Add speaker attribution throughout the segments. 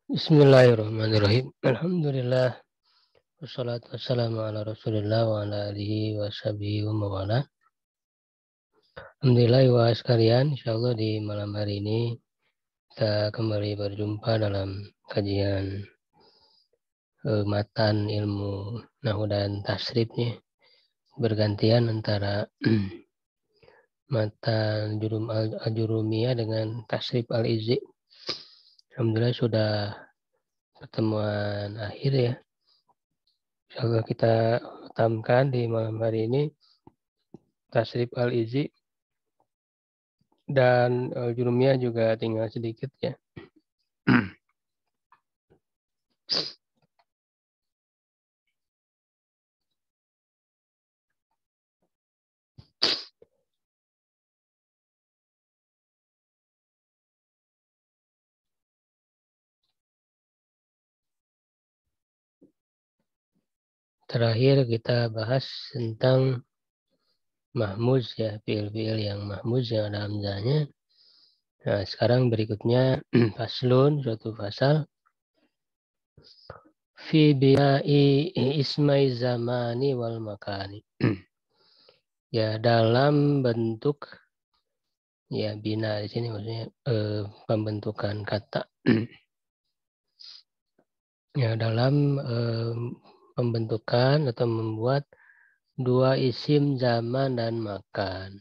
Speaker 1: Bismillahirrahmanirrahim. Alhamdulillah. Wassalatu wassalamu ala rasulillah wa ala alihi wa sahbihi wa mawala. Alhamdulillah wa sekalian, insyaallah di malam hari ini kita kembali berjumpa dalam kajian matan ilmu nahwu dan tasrifnya, bergantian antara matan al-jurumiyah dengan tasrif al-izzi. Alhamdulillah sudah pertemuan akhir ya. Insyaallah kita tamkan di malam hari ini tasrif al-izzi dan al-jurumiyah juga tinggal sedikit ya. Terakhir kita bahas tentang mahmuz ya, fi'il-fi'il yang mahmuz yang ada hamzahnya. Nah, sekarang berikutnya faslun, suatu fasal. Fi bina'i ismai zamani wal makani. Ya, dalam bentuk ya bina di sini maksudnya pembentukan kata. Ya, dalam pembentukan atau membuat dua isim zaman dan makan.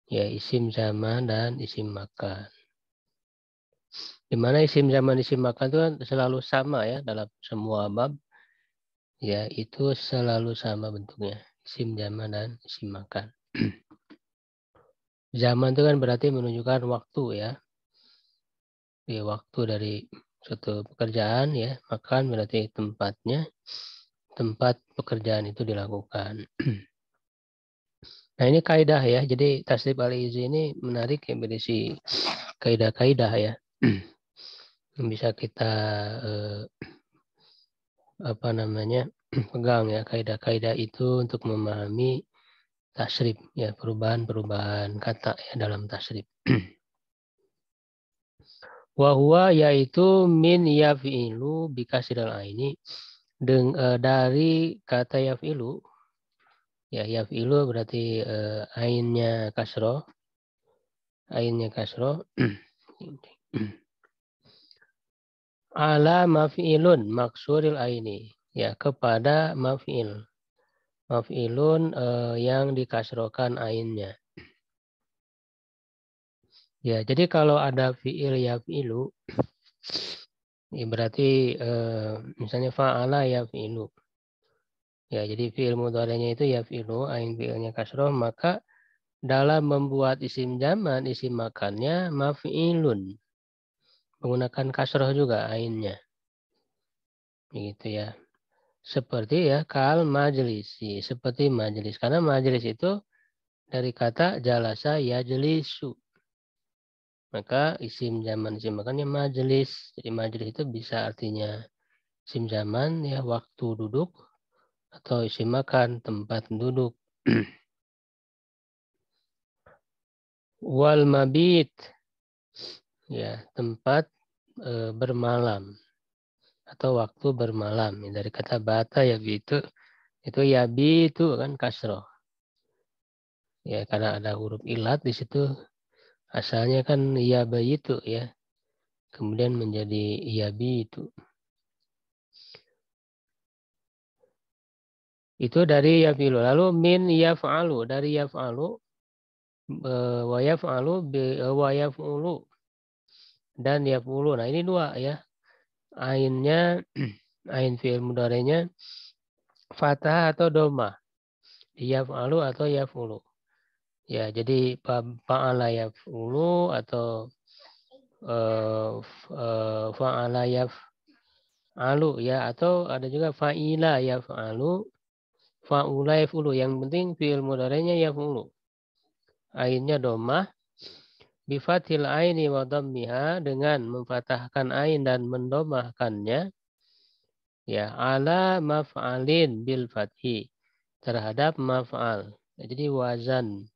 Speaker 1: Ya, isim zaman dan isim makan. Di mana isim zaman isim makan itu kan selalu sama ya dalam semua bab. Ya, itu selalu sama bentuknya. Isim zaman dan isim makan. Zaman itu kan berarti menunjukkan waktu ya. Ya, waktu dari suatu pekerjaan ya. Makan berarti tempatnya. Tempat pekerjaan itu dilakukan. Nah, ini kaidah ya. Jadi tasrif al-izzi ini menarik ya, berisi kaidah-kaidah ya. Yang bisa kita pegang ya, kaidah-kaidah itu untuk memahami tasrif ya, perubahan-perubahan kata ya dalam tasrif. Wahwa yaitu min yaf'ilu bikasril aini, dari kata yaf'ilu. Ya, yaf'ilu berarti ainnya kasroh. Ainnya kasroh. Ala maf'ilun maksuril aini. Ya, kepada maf'il. Maf'ilun yang dikasrohkan ainnya. Ya, jadi kalau ada fi'il yaf'ilu, ya berarti misalnya fa'ala yaf'ilu. Ya, jadi fi'il mudhari'nya itu yaf'ilu, ain fi'ilnya kasroh, maka dalam membuat isim zaman, isim makannya maf'ilun. Menggunakan kasroh juga ainnya. Begitu ya. Seperti ya, kal majlisi. Seperti majlis. Karena majlis itu dari kata jalasa yajlisu. Maka isim zaman, isim makannya majlis. Jadi majlis itu bisa artinya isim zaman ya waktu duduk, atau isim makan tempat duduk. Wal mabit ya tempat bermalam atau waktu bermalam. Dari kata bata ya itu yabi itu kan kasroh. Ya, karena ada huruf ilat di situ, asalnya kan yabayitu ya. Kemudian menjadi yabitu. Itu dari yaf'ilu. Lalu min yaf'alu, dari yaf'alu, wa yaf'alu, wa yaf'ulu, dan yaf'ulu. Nah, ini dua ya. Ainnya, ain fi'il mudhari'nya fathah atau domah. Yaf'alu atau yaf'ulu. Ya, jadi fa'ala yaf'ulu atau fa'ala yaf'alu ya, atau ada juga fa'ila yaf'alu, fa'ula yaf'ulu. Yang penting fi'il mudhari'nya yaf'ulu. Ainnya domah. Bifatil aini wa dhammiha, dengan memfathahkan ain dan mendomahkannya. Ya, ala maf'alin bil fathi, terhadap maf'al. Jadi wazan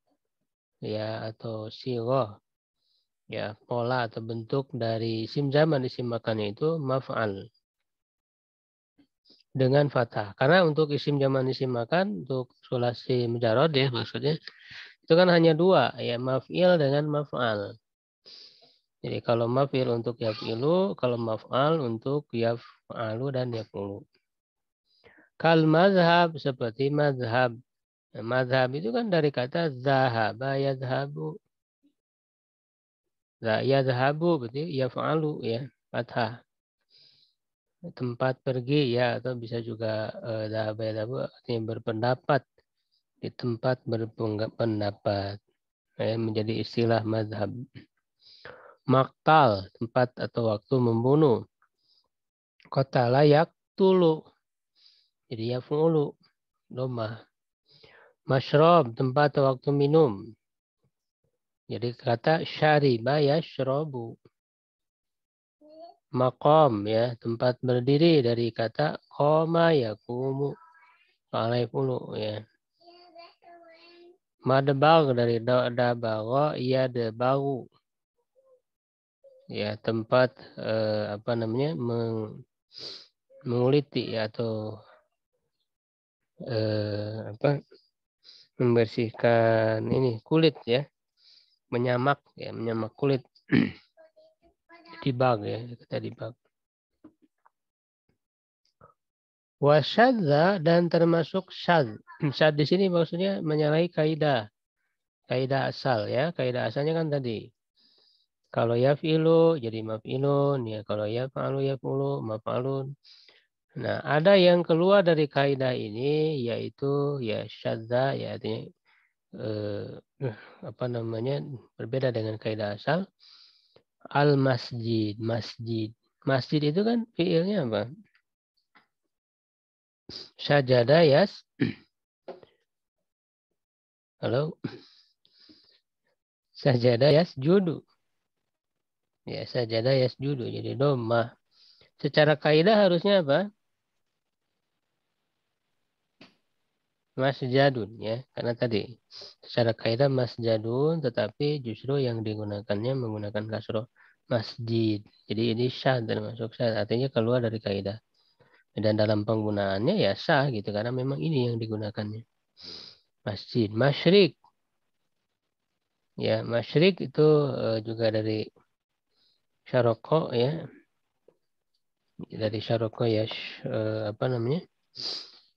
Speaker 1: ya atau sighah Ya, pola atau bentuk dari isim zaman isim makannya itu maf'al dengan fathah. Karena untuk isim zaman isim makan untuk sulasi mujarad ya maksudnya itu kan hanya dua ya, maf'il dengan maf'al. Jadi kalau maf'il untuk yaf'ilu, kalau maf'al untuk yaf'alu dan yaf'ulu. Kal mazhab seperti mazhab. Nah, mazhab itu kan dari kata zahaba yadhabu. Yadhabu berarti yaf'alu ya, fathah. Tempat pergi ya, atau bisa juga zahaba yadhabu artinya berpendapat, di tempat berpendapat. Menjadi istilah mazhab. Maktal, tempat atau waktu membunuh. Qatala yaqtulu. Jadi yaf'ulu, domah. Mashrab, tempat atau waktu minum. Jadi kata syariba yashrabu. Maqam ya, tempat berdiri dari kata qama yaqumu. Fa'ala yaf'ulu ya. Madbag dari dabagha yadbagu. Ya, tempat apa namanya? Menguliti ya, atau apa? Membersihkan ini kulit ya. Menyamak ya, menyamak kulit. Dibag ya, kata dibag. Wasyadza dan termasuk syadz. Syadz di sini maksudnya menyalahi kaidah. Kaidah asal ya. Kaidah asalnya kan tadi. Kalau yaf'ilu jadi maf'ilun ya. Kalau yaf'alu yaf'ulu maf'alun. Nah, ada yang keluar dari kaidah ini yaitu ya syadza ya, artinya apa namanya? Berbeda dengan kaidah asal. Al masjid, masjid. Masjid itu kan fiilnya apa? Sajada yas. Halo. Sajada yasjudu. Ya, sajada yasjudu. Jadi domah. Secara kaidah harusnya apa? Masjadun ya. Karena tadi secara kaidah masjadun, tetapi justru yang digunakannya menggunakan kasroh masjid. Jadi ini syah dan masuk syah. Artinya keluar dari kaidah. Dan dalam penggunaannya ya sah gitu. Karena memang ini yang digunakannya. Masjid. Masyrik. Ya, masyrik itu juga dari syaroko ya. Dari syaroko ya apa namanya?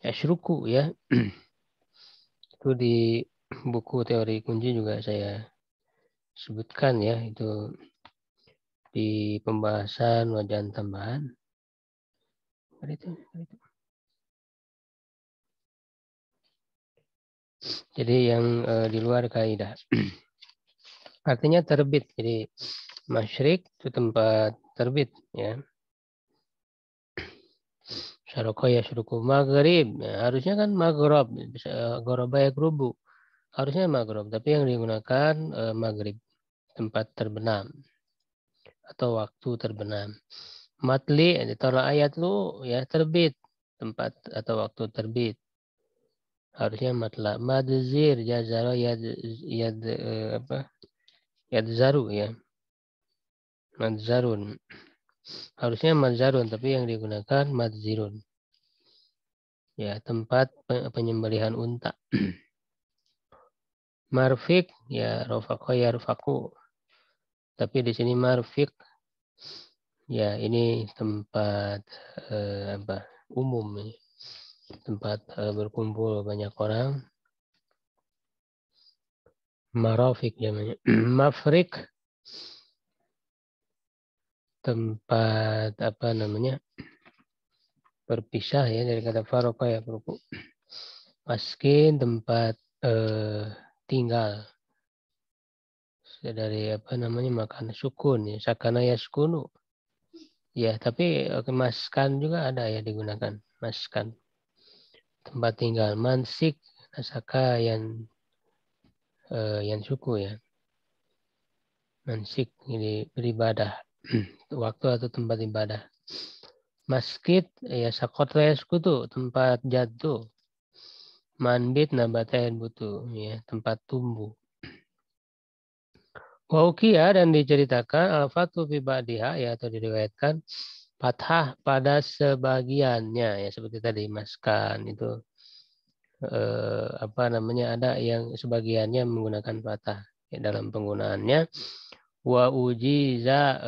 Speaker 1: Asyruku ya. Itu di buku teori kunci juga saya sebutkan ya, itu di pembahasan wajan tambahan. Jadi yang di luar kaidah. Artinya terbit. Jadi masyrik itu tempat terbit ya. Syaroko ya syuruku maghrib. Ya, harusnya kan maghrib. Gorobaya grubu. Harusnya maghrib. Tapi yang digunakan maghrib. Tempat terbenam. Atau waktu terbenam. Matli, ditolak ayat lu ya terbit. Tempat atau waktu terbit. Harusnya matla. Madzir, jazaro, apa? Yadzaru ya. Madzarun. Harusnya madzarun, tapi yang digunakan madzirun. Ya, tempat penyembelihan unta. Marfik, ya rofako ya rufaku. Tapi di sini marfik, ya ini tempat apa? Umum ini. Tempat berkumpul banyak orang. Marafik namanya. Mafrik, tempat apa namanya? Berpisah ya, dari kata faroqa ya beruku. Maskin, tempat tinggal. Dari apa namanya? Makan sukun ya, sakana yaskunu. Ya, tapi maskan juga ada ya digunakan. Maskan. Tempat tinggal. Mansik, nasaka yang suku ya. Mansik, ini beribadah. Waktu atau tempat ibadah. Masjid, ya sakotra yaskutu, tempat jatuh. Manbit nabatayan butuh, ya tempat tumbuh. Waukia dan diceritakan al-fatu fi ba'diha ya atau diriwayatkan fathah pada sebagiannya ya seperti tadi maskan itu apa namanya ada yang sebagiannya menggunakan fathah ya, dalam penggunaannya wa ujiza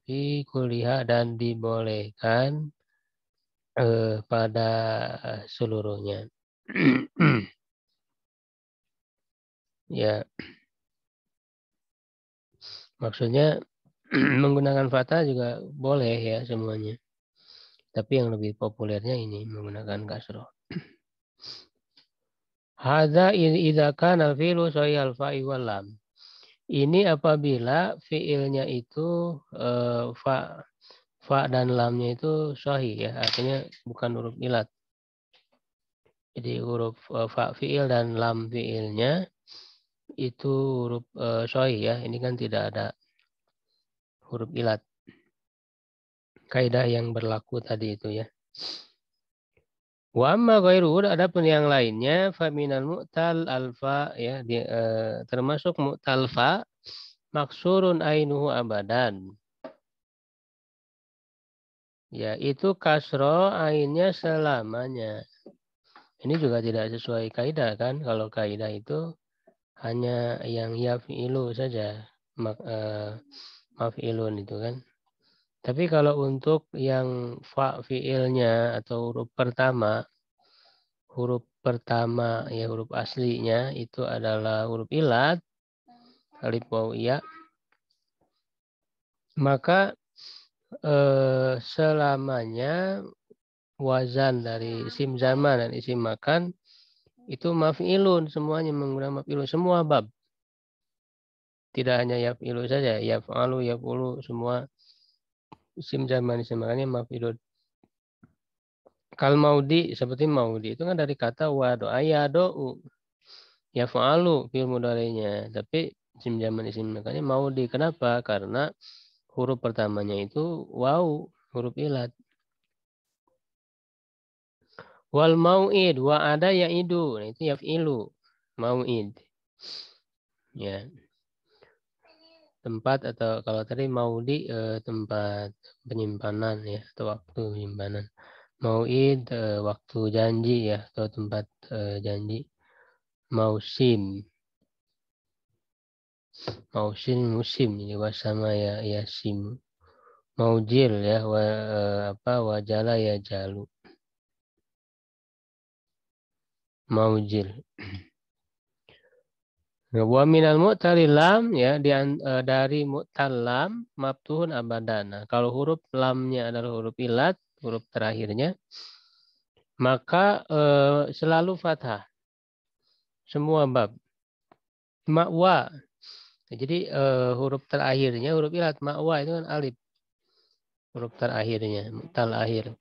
Speaker 1: fi kuliah dan dibolehkan pada seluruhnya. Ya, maksudnya menggunakan fathah juga boleh ya semuanya. Tapi yang lebih populernya ini menggunakan kasroh. Hadza idza kana fi'lu sahih al-fa'i wal lam. Ini apabila fi'ilnya itu fa dan lamnya itu sahih ya, artinya bukan huruf ilat. Jadi huruf fa fi'il dan lam fi'ilnya itu huruf sahih ya. Ini kan tidak ada huruf ilat. Kaidah yang berlaku tadi itu ya. Wa amma ghairu adapun yang lainnya faminal mu'tal alfa ya termasuk mu'tal fa maksurun ainuhu abadan. Ya itu kasro ainnya selamanya. Ini juga tidak sesuai kaidah kan? Kalau kaidah itu hanya yang yaf'ilu saja. Maf'ilun itu kan. Tapi kalau untuk yang fa fi'ilnya atau huruf pertama ya huruf aslinya itu adalah huruf ilat, alif waw ya. Maka selamanya wazan dari isim zaman dan isim makan itu maf'ilun, semuanya menggunakan maf'ilun, semua bab. Tidak hanya yaf'ilu saja, yaf'alu, yaf'ulu, semua isim zaman, isim makannya maf'ilun. Kal maudi, seperti maudi, itu kan dari kata wado, ayado'u, yaf'alu, fi'il mudhari'nya. Tapi isim zaman, isim makannya maudi. Kenapa? Karena huruf pertamanya itu waw, huruf ilat. Wal mau'id, wa ada ya'idu, nah, itu yaf'ilu, mau'id. Ya. Tempat atau kalau tadi maudi tempat penyimpanan ya atau waktu penyimpanan. Mau'id waktu janji ya atau tempat janji. Mausim. Mausim musim ini sama ya yasim. Maujil ya wajala ya jalu. Maujil. Wa minal mu'talil lam ya dari mu'tal lam maftuhun abadan. Nah, kalau huruf lamnya adalah huruf ilat, huruf terakhirnya, maka selalu fathah. Semua bab. Ma'wa. Jadi huruf terakhirnya huruf ilat, ma'wa itu kan alif. Huruf terakhirnya, mu'tal akhir.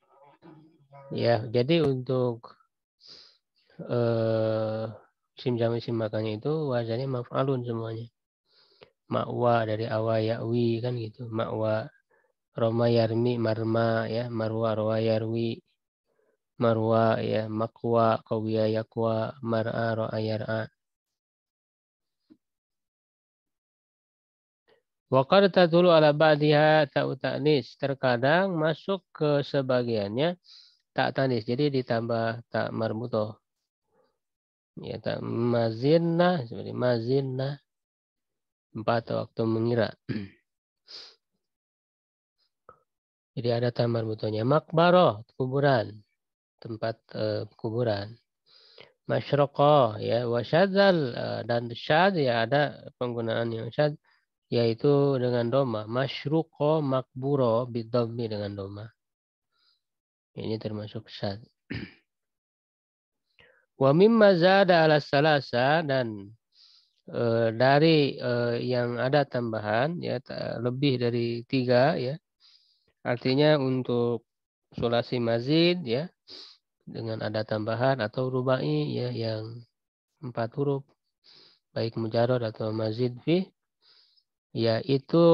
Speaker 1: Ya, jadi untuk isim jam isim makanya itu wazannya maf'alun semuanya. Ma'wa dari awa ya'wi kan gitu. Ma'wa roma yarmi marma ya, marwa rawa yarwi, marwa ya, makwa qawiya yakwa, mar'a ra'a yar'a. Wa qad tadulu ala ba'diha ta'u ta'nis. Terkadang masuk ke sebagiannya tak tanis. Jadi ditambah tak marbutoh. Ya tak mazinna seperti mazinna. 4 waktu mengira. Jadi ada tamar mutonya. Makbaroh, kuburan. Tempat kuburan. Masyroqoh, ya. Wasyadzal, dan syad, ya ada penggunaan yang syad. Yaitu dengan doma. Masyruqoh, makburo, bidhammi dengan doma. Ini termasuk syad. Wa mimma zada ala salasa dan dari yang ada tambahan ya lebih dari 3 ya. Artinya untuk sulasi mazid ya dengan ada tambahan atau rubai ya yang 4 huruf baik mujarrad atau mazid fi yaitu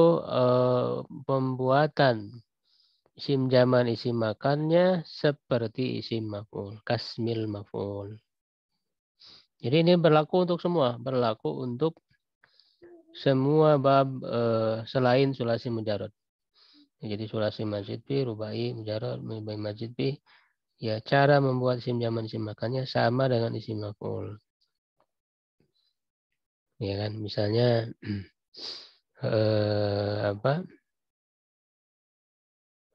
Speaker 1: pembuatan isim zaman isim makannya seperti isim maf'ul, kasmil maf'ul. Jadi ini berlaku untuk semua, berlaku untuk semua bab selain sulasi mujarrad. Jadi sulasi mazid fi, rubai mujarrad, rubai mazid fi, ya cara membuat isim zaman isim makannya sama dengan isim maf'ul. Ya kan, misalnya apa?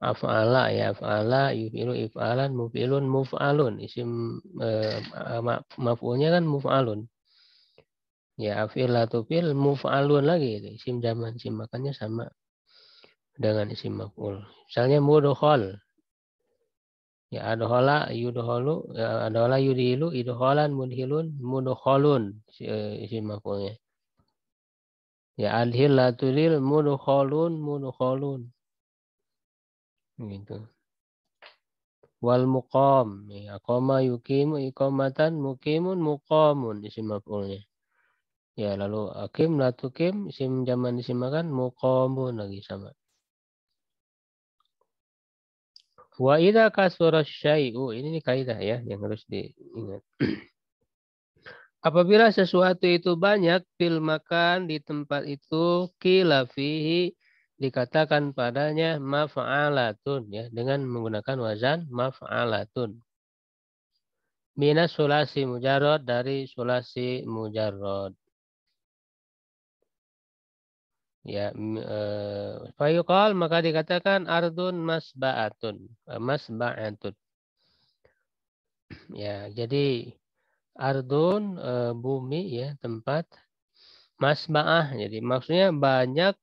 Speaker 1: Af'ala ya, af'ala, yufilu if'alan, muf'ilun muf'alun. Isim maf'ulnya kan muf'alun. Ya, af'ilatu fil muf'alun lagi itu. Isim zaman isim makannya sama dengan isim maf'ul. Misalnya mudkhal. Ya, adkhala yudkhalu, ya, adkhala yudhilu, idkhalan mudhilun, mudkhalun isim maf'ulnya. Ya, adhil latulil mudkhalun mudkhalun. Gitu. Wal muqam, ya, qama yuqimu iqamatan, muqimun muqamun isim maf'ulnya. Ya, lalu akim la tuqim isim zaman isim makan muqamun lagi sama. Wa idza kasura syai'u, ini kaidah ya yang harus diingat. Apabila sesuatu itu banyak fil makan di tempat itu qila fihi, dikatakan padanya maf'alatun ya, dengan menggunakan wazan maf'alatun. Minas sulasi mujarrad, dari sulasi mujarrad. Ya, fayuqal, maka dikatakan ardun masba'atun, masba'atun. Ya, jadi ardun bumi ya, tempat, masba'ah. Jadi maksudnya banyak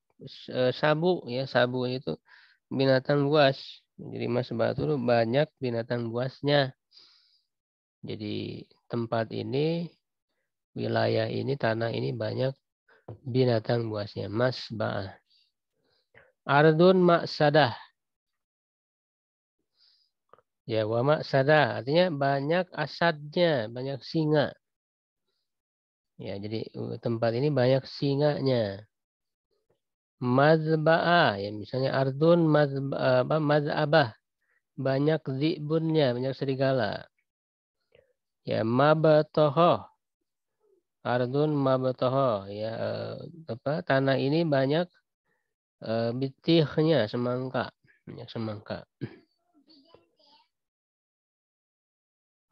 Speaker 1: sabu ya, sabu itu binatang buas. Jadi masba'ah itu banyak binatang buasnya. Jadi tempat ini, wilayah ini, tanah ini banyak binatang buasnya, masba'ah. Ardun maksadah. Ya, wa maksadah artinya banyak asadnya, banyak singa. Ya, jadi tempat ini banyak singanya. Mazba'ah, ya misalnya ardun maz'abah, banyak zibunnya, banyak serigala. Ya, mabatoho, ardun mabatoho, ya tanah ini banyak bitihnya, semangka, banyak semangka.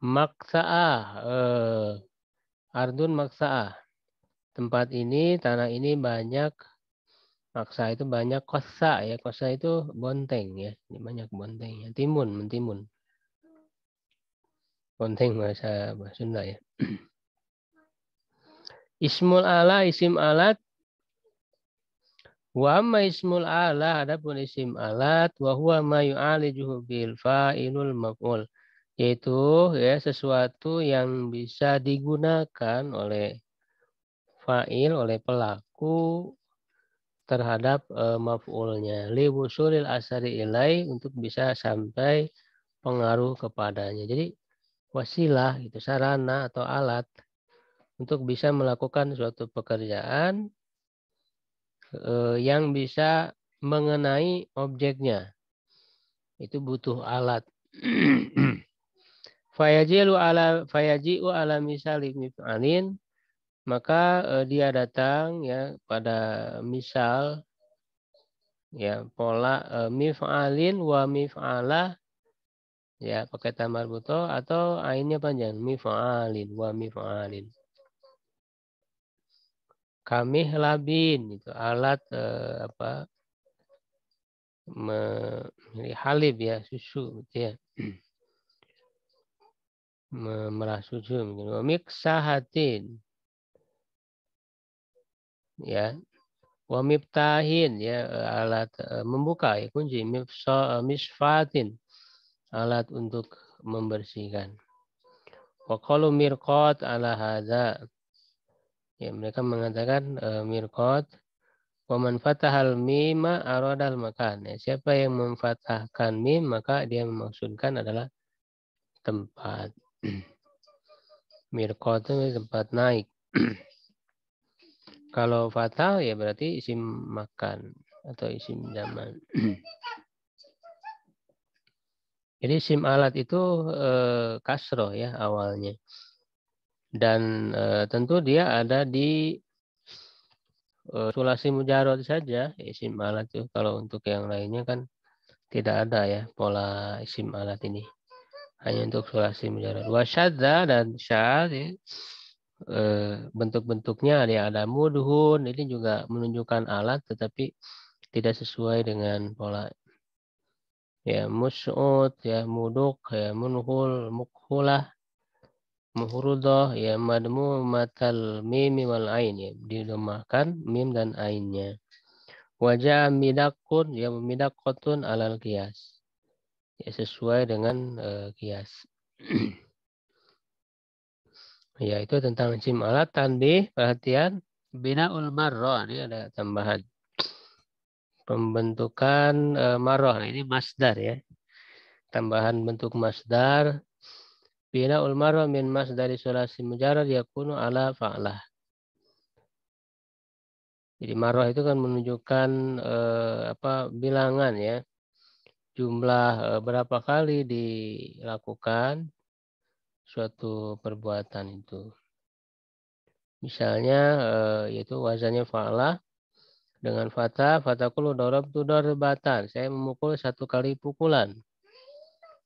Speaker 1: Maksa'ah, ardun maksa'ah, tempat ini, tanah ini banyak, maksa itu banyak kosa ya, kosa itu bonteng ya, ini banyak bonteng ya, timun, mentimun. Bonteng bahasa Sunda ya. Ismul ala, isim alat. Wa amma ismul ala, adapun isim alat, wa huwa ma yu'alijuhu bil fa'ilul maf'ul. Yaitu ya sesuatu yang bisa digunakan oleh fa'il, oleh pelaku terhadap maf'ulnya. Li wusulil asari ilai, untuk bisa sampai pengaruh kepadanya. Jadi wasilah itu sarana atau alat untuk bisa melakukan suatu pekerjaan yang bisa mengenai objeknya. Itu butuh alat. Fayaji'u ala misali mif'alin, maka dia datang ya pada misal ya pola mif'alin wa mif'alah, ya pakai tamar buto atau ainnya panjang, mif'alin wa mif'alin. Kami labin itu alat halib ya, susu gitu ya. Merah susu mungkin. Miksahatin ya. Wa miftahin ya, alat membuka ya, kunci. Misfatin, alat untuk membersihkan. Wa qalu mirqat ala hadza, ya mereka mengatakan mirqat. Wa man fatahal mima aradal makan, ya, siapa yang memfatahkan mim maka dia memaksudkan adalah tempat. Mirqat itu tempat naik. Kalau fathah ya berarti isim makan atau isim zaman. Jadi isim alat itu kasroh ya awalnya. Dan tentu dia ada di sulasi mujarad saja isim alat itu. Kalau untuk yang lainnya kan tidak ada ya pola isim alat ini. Hanya untuk sulasi mujarad. Wasyadza dan syadz ya, bentuk-bentuknya ada mudhun, ini juga menunjukkan alat tetapi tidak sesuai dengan pola. Ya mus'ud, ya muduk, ya munhul, mukhulah, muhrudah, ya madmu matal mim wal ain, ya dilemahkan mim dan ainnya. Wajah midakun, ya midakotun alal kias, ya sesuai dengan kias. Ya itu tentang isim alat. Tanbih, perhatian, binaul marrah, ini ada tambahan. Pembentukan marrah, ini masdar ya. Tambahan bentuk masdar. Binaul marrah min masdari sulasi mujarad yakunu ala fa'lah. Jadi marrah itu kan menunjukkan bilangan ya. Jumlah berapa kali dilakukan suatu perbuatan itu. Misalnya yaitu wazannya fa'lah dengan fatakulu darabtu darbatan. Saya memukul satu kali pukulan.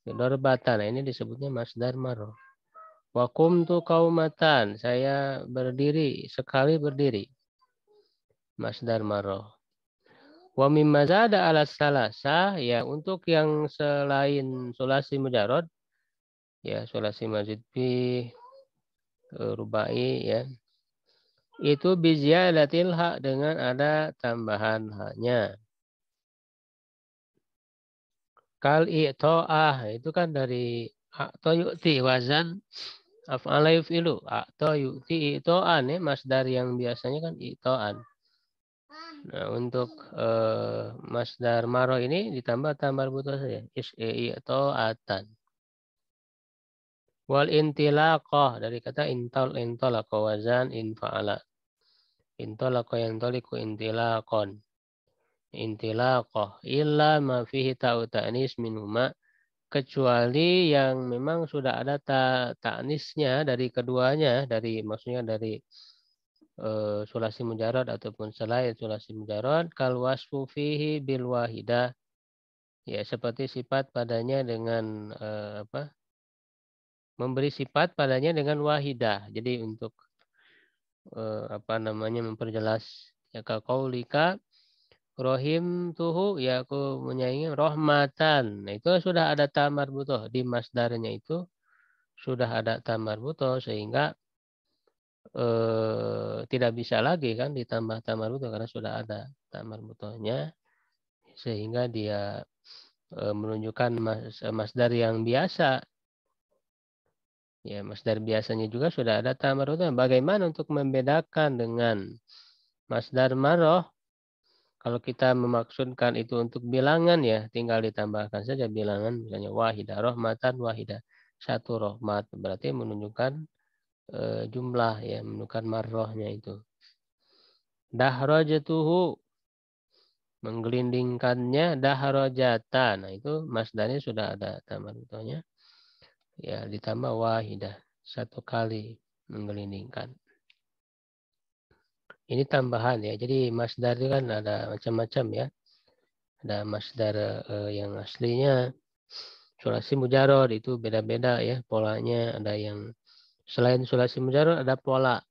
Speaker 1: Darbatan. Nah, ini disebutnya masdar marrah. Wa qumtu qaumatan. Saya berdiri sekali berdiri. Masdar marrah. Wa mimma zada ala salasa, ya untuk yang selain sulasi mujarad ya sulasi mazid fi rubai ya. Itu biziyadatil hak dengan ada tambahan haknya. Kal i'to'ah itu kan dari a'to yu'ti wazan af'ala yuf'ilu. A'to yu'ti i'to'an ya masdar yang biasanya kan i'to'an. Nah, untuk masdar maro ini ditambah tambar butuh saja. I'to'atan. Wal intilaqah dari kata intalaqa wazan infa'ala. Intalaqa yantaliqu intilaqan. Intilaqah illa ma fihi ta'u ta'nis minhuma, kecuali yang memang sudah ada ta'nisnya dari keduanya, maksudnya dari sulasi mujarad ataupun selain sulasi mujarad, kal wasfu fihi bil wahidah, ya seperti sifat padanya dengan memberi sifat padanya dengan wahidah. Jadi untuk memperjelas ya qaulika rohim tuhu, ya aku menyayangi rohmatan. Nah, itu sudah ada tamar butoh di masdarnya, itu sudah ada tamar butoh sehingga tidak bisa lagi kan ditambah tamar butoh karena sudah ada tamar butohnya, sehingga dia menunjukkan masdar yang biasa. Ya, masdar biasanya juga sudah ada tamar butoh. Bagaimana untuk membedakan dengan masdar maroh? Kalau kita memaksudkan itu untuk bilangan ya tinggal ditambahkan saja bilangan, misalnya wahidah, rohmatan wahidah. Satu rohmat berarti menunjukkan jumlah ya, menunjukkan marrohnya itu. Dahrajatuhu, menggelindingkannya, dahrajatan. Nah itu masdarnya sudah ada tamar butohnya. Ya ditambah wahidah, satu kali menggelindingkan. Ini tambahan ya. Jadi masdar itu kan ada macam-macam ya. Ada masdar yang aslinya sulasi mujarad itu beda-beda ya polanya. Ada yang selain sulasi mujarad ada pola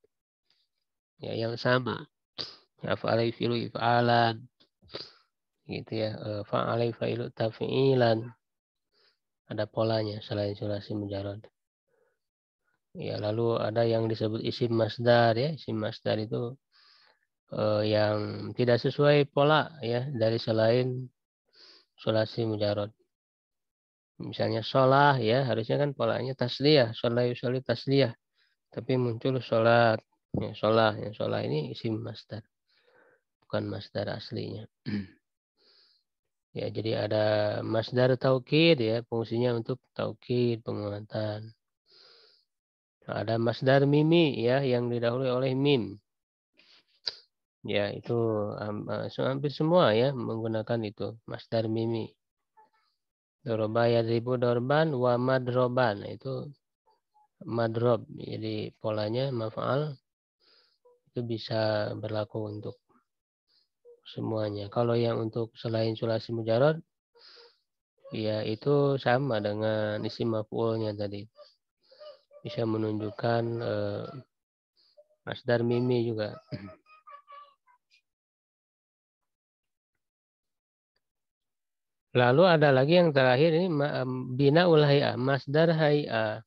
Speaker 1: ya yang sama. Fa'alai fi'lu if'alan gitu ya. Fa'alai fa'ilu taf'ilan. Ada polanya selain sulasi mujarad. Ya lalu ada yang disebut isim masdar ya. Isim masdar itu yang tidak sesuai pola ya dari selain sulasi mujarad. Misalnya sholah ya harusnya kan polanya tasliyah, sholah yusolli tasliyah, tapi muncul sholat ya, sholah ini isim masdar bukan masdar aslinya. Ya jadi ada masdar taukid ya, fungsinya untuk taukid, penguatan. Ada masdar mimi ya yang didahului oleh mim. Ya itu hampir semua ya menggunakan itu masdar mimi. Doroba yadribu dorban wa madroban. Nah, itu madrob. Jadi polanya maf'al itu bisa berlaku untuk semuanya. Kalau yang untuk selain sulasi mujarad, ya itu sama dengan isim maf'ulnya tadi. Bisa menunjukkan masdar mimi juga. Lalu ada lagi yang terakhir ini binaul hay'ah, masdar hay'ah.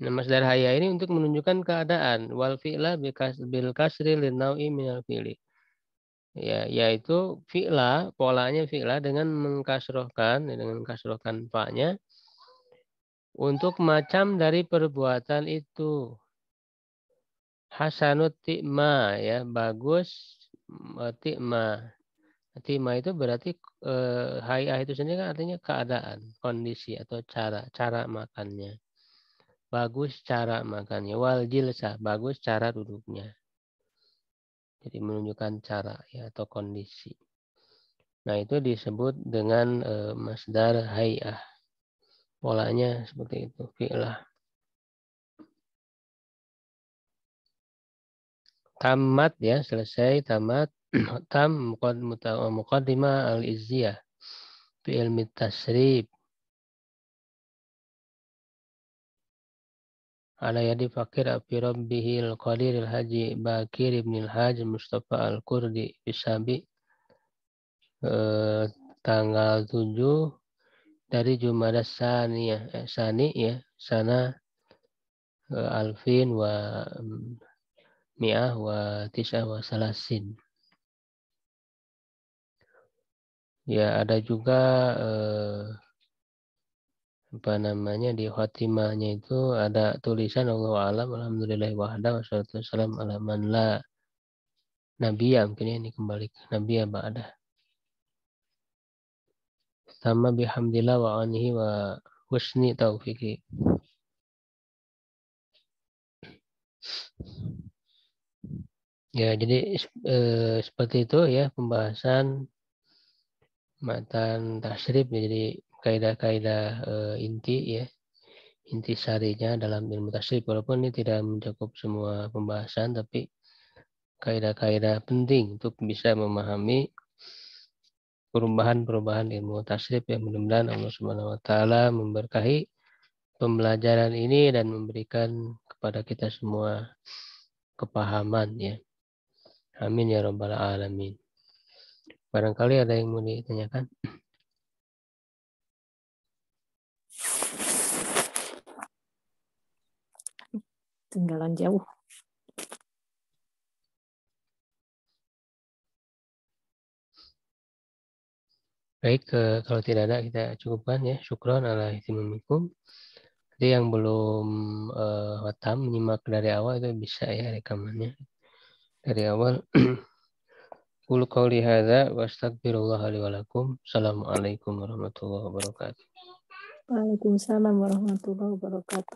Speaker 1: Nah, masdar hay'ah ini untuk menunjukkan keadaan wal fi'la bil kasri lin nau'i minal fi'li. Ya, yaitu fi'la, polanya fi'la dengan mengkasrohkan fa-nya untuk macam dari perbuatan itu. Hasanut ti'ma, ya, bagus ti'ma. Ti'ma itu berarti hay'ah itu sendiri kan artinya keadaan, kondisi atau cara makannya. Bagus cara makannya. Wal jilsah, bagus cara duduknya. Jadi menunjukkan cara, ya, atau kondisi. Nah, itu disebut dengan masdar hay'ah. Polanya seperti itu, fi'lah. Tamat, ya, selesai, tamat. Tam muqaddimah al-izziyah fi ilmi tasrib. Ala yadi fakir api rabbihil qadiril haji Bakir ibnil Haj Mustafa al-Kurdi Bisabi, tanggal 7 dari Jumada Sani, ya, sana alfin wa mi'ah wa tis'ah wa salasin. Ya, ada juga di khotimahnya itu ada tulisan Allah alam alhamdulillah wahda wassalatu wassalam ala man la nabiyya, mungkin ini kembali ke nabiyya ba'da. Sama bihamdillah wa anihi wa husni taufiqi. Ya, jadi seperti itu ya pembahasan matan tasrif, ya, jadi kaidah-kaidah inti, ya, inti sarinya dalam ilmu tasrif, walaupun ini tidak mencakup semua pembahasan, tapi kaidah-kaidah penting untuk bisa memahami perubahan-perubahan ilmu tasrif, yang mudah-mudahan Allah Subhanahu wa taala memberkahi pembelajaran ini dan memberikan kepada kita semua kepahaman, ya. Amin ya rabbal alamin. Barangkali ada yang mau ditanyakan?
Speaker 2: Tinggalan jauh.
Speaker 1: Baik, kalau tidak ada kita cukupkan, ya. Syukron ala ihtimamikum. Jadi yang belum khatam menyimak dari awal itu bisa, ya, rekamannya dari awal. Qul qouli hadza wa astaghfirullah li wa lakum. Assalamualaikum warahmatullahi wabarakatuh.
Speaker 2: Waalaikumsalam warahmatullahi wabarakatuh.